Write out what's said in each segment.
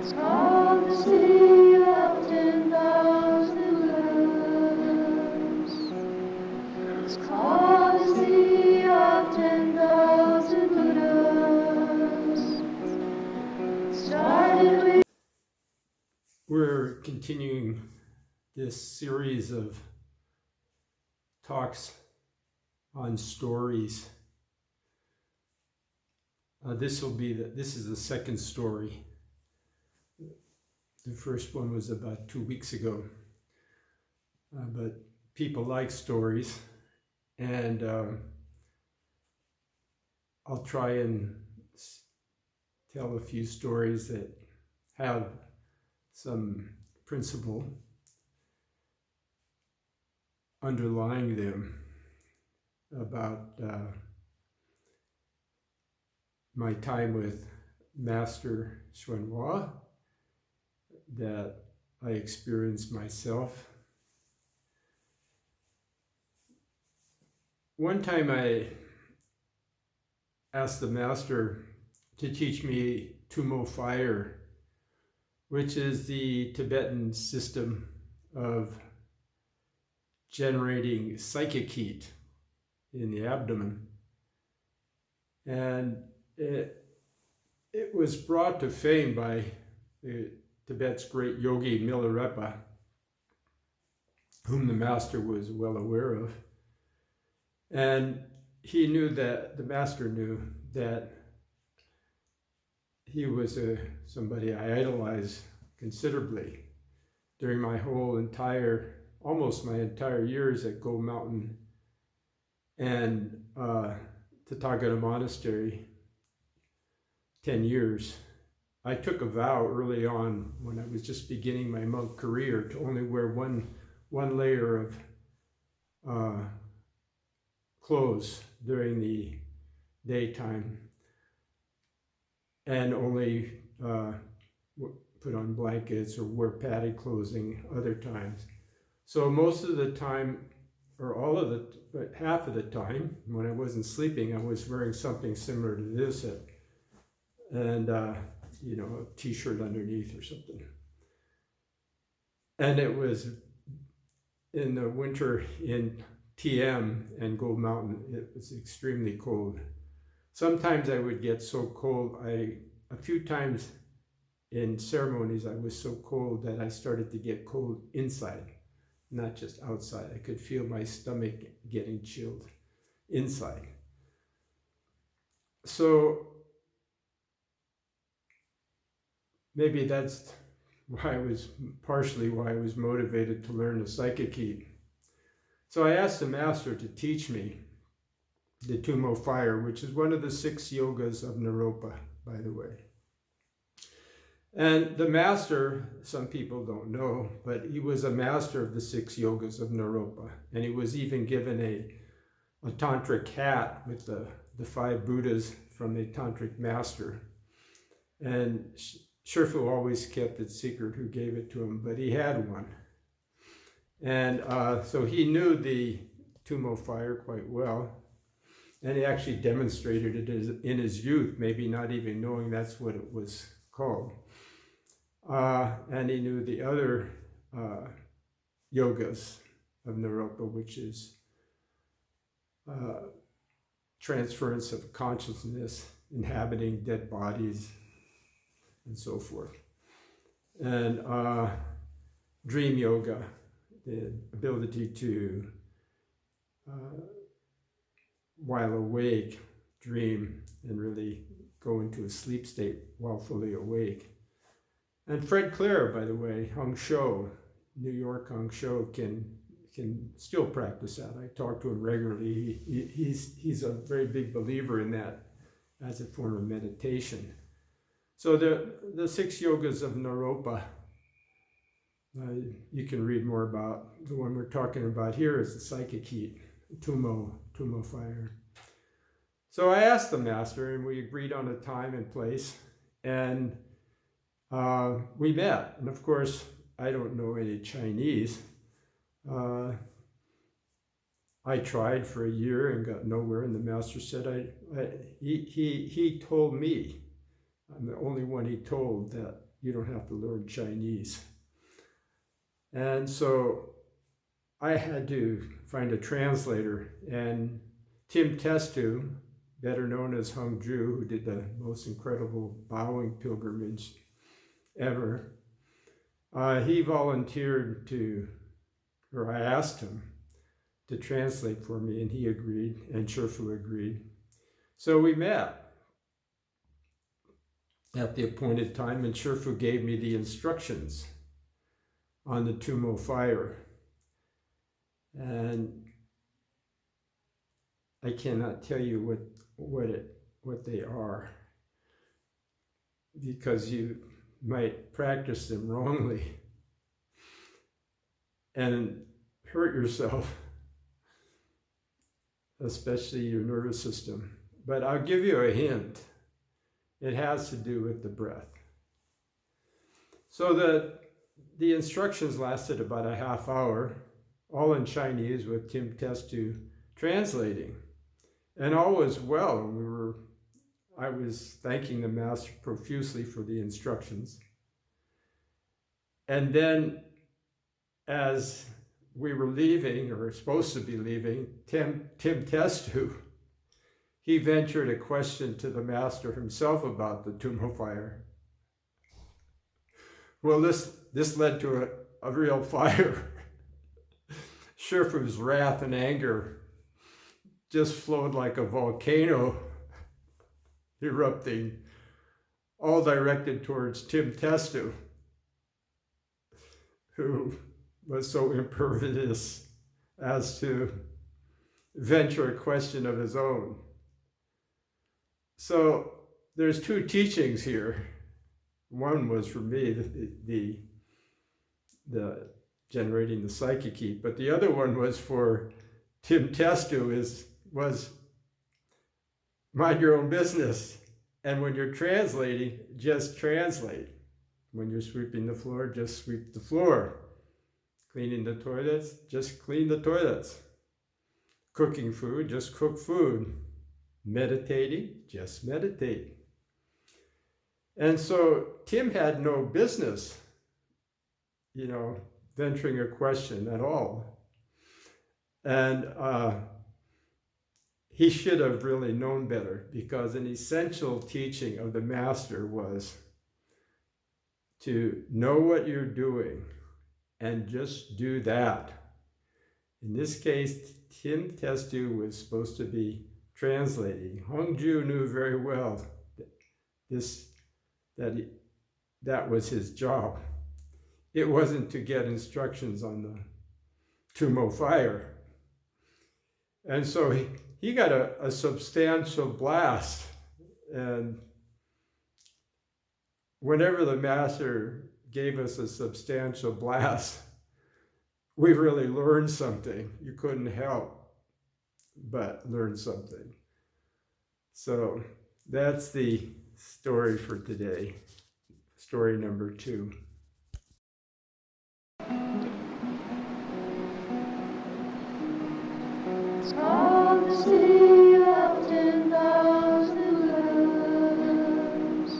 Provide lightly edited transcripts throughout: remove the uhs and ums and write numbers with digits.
It's called the city of 10,000 lamps. It's called the city of 10,000 Buddhas. Started with. We're continuing this series of talks on stories. This is the second story. The first one was about 2 weeks ago. But people like stories, and I'll try and tell a few stories that have some principle underlying them about my time with Master Hsuan Hua that I experienced myself. One time I asked the Master to teach me Tumo fire, which is the Tibetan system of generating psychic heat in the abdomen. And it was brought to fame by Tibet's great yogi Milarepa, whom the Master was well aware of. And he knew that, the Master knew that he was somebody I idolized considerably during my almost my entire years at Gold Mountain and Tathagata Monastery, 10 years. I took a vow early on when I was just beginning my monk career to only wear one layer of clothes during the daytime, and only put on blankets or wear padded clothing other times. So most of the time, or half of the time, when I wasn't sleeping, I was wearing something similar to this, and a t-shirt underneath or something. And it was in the winter in TM and Gold Mountain, it was extremely cold. Sometimes I would get so cold, a few times in ceremonies, I was so cold that I started to get cold inside, not just outside. I could feel my stomach getting chilled inside. So maybe that's partially why I was motivated to learn the psychic heat. So I asked the Master to teach me the Tumo fire, which is one of the 6 yogas of Naropa, by the way. And the Master, some people don't know, but he was a master of the 6 yogas of Naropa. And he was even given a tantric hat with the 5 Buddhas from the tantric master. And Shifu always kept it secret who gave it to him, but he had one. And so he knew the Tumo fire quite well. And he actually demonstrated it in his youth, maybe not even knowing that's what it was called. And he knew the other yogas of Naropa, which is transference of consciousness, inhabiting dead bodies, and so forth. And dream yoga, the ability to, while awake, dream and really go into a sleep state while fully awake. And Fred Clare, by the way, Hung Shou, New York Hung Shou, can still practice that. I talk to him regularly. He's a very big believer in that as a form of meditation. So the 6 yogas of Naropa, you can read more about. The one we're talking about here is the psychic heat, Tumo fire. So I asked the Master, and we agreed on a time and place, and we met. And of course, I don't know any Chinese. I tried for a year and got nowhere, and the Master said, he told me, I'm the only one he told, that you don't have to learn Chinese. And so I had to find a translator, and Tim Testu, better known as Hongju, who did the most incredible bowing pilgrimage ever, he volunteered to, or I asked him to translate for me, and he agreed, and Shifu agreed. So we met at the appointed time, and Shifu gave me the instructions on the Tumo fire. And I cannot tell you what they are, because you might practice them wrongly and hurt yourself, especially your nervous system. But I'll give you a hint. It has to do with the breath. So the instructions lasted about a half hour, all in Chinese with Tim Testu translating. And all was well. I was thanking the master profusely for the instructions. And then as we were leaving, or supposed to be leaving, Tim Testu, he ventured a question to the master himself about the Tumo fire. Well, this led to a real fire. Shifu's wrath and anger just flowed like a volcano erupting, all directed towards Tim Testu, who was so impervious as to venture a question of his own. So there's two teachings here. One was for me, the generating the psychic heat, but the other one was for Tim Testu, was mind your own business. And when you're translating, just translate. When you're sweeping the floor, just sweep the floor. Cleaning the toilets, just clean the toilets. Cooking food, just cook food. Meditating, just meditate. And so Tim had no business, venturing a question at all. And he should have really known better, because an essential teaching of the master was to know what you're doing and just do that. In this case, Tim Testu was supposed to be translating. Hongju knew very well that was his job. It wasn't to get instructions on the Tumo fire. And so he got a substantial blast. And whenever the master gave us a substantial blast, we really learned something. You couldn't help but learn something. So that's the story for today. Story number 2. It's called the City of 10,000 lamps.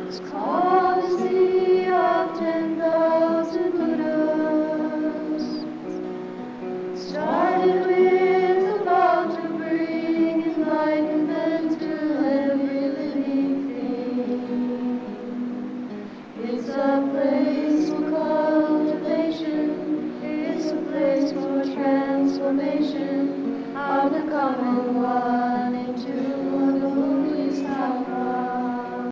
It's called the City of 10,000 Buddhas. Started with about to bring enlightenment to every living thing. It's a place for cultivation. It's a place for transformation of the common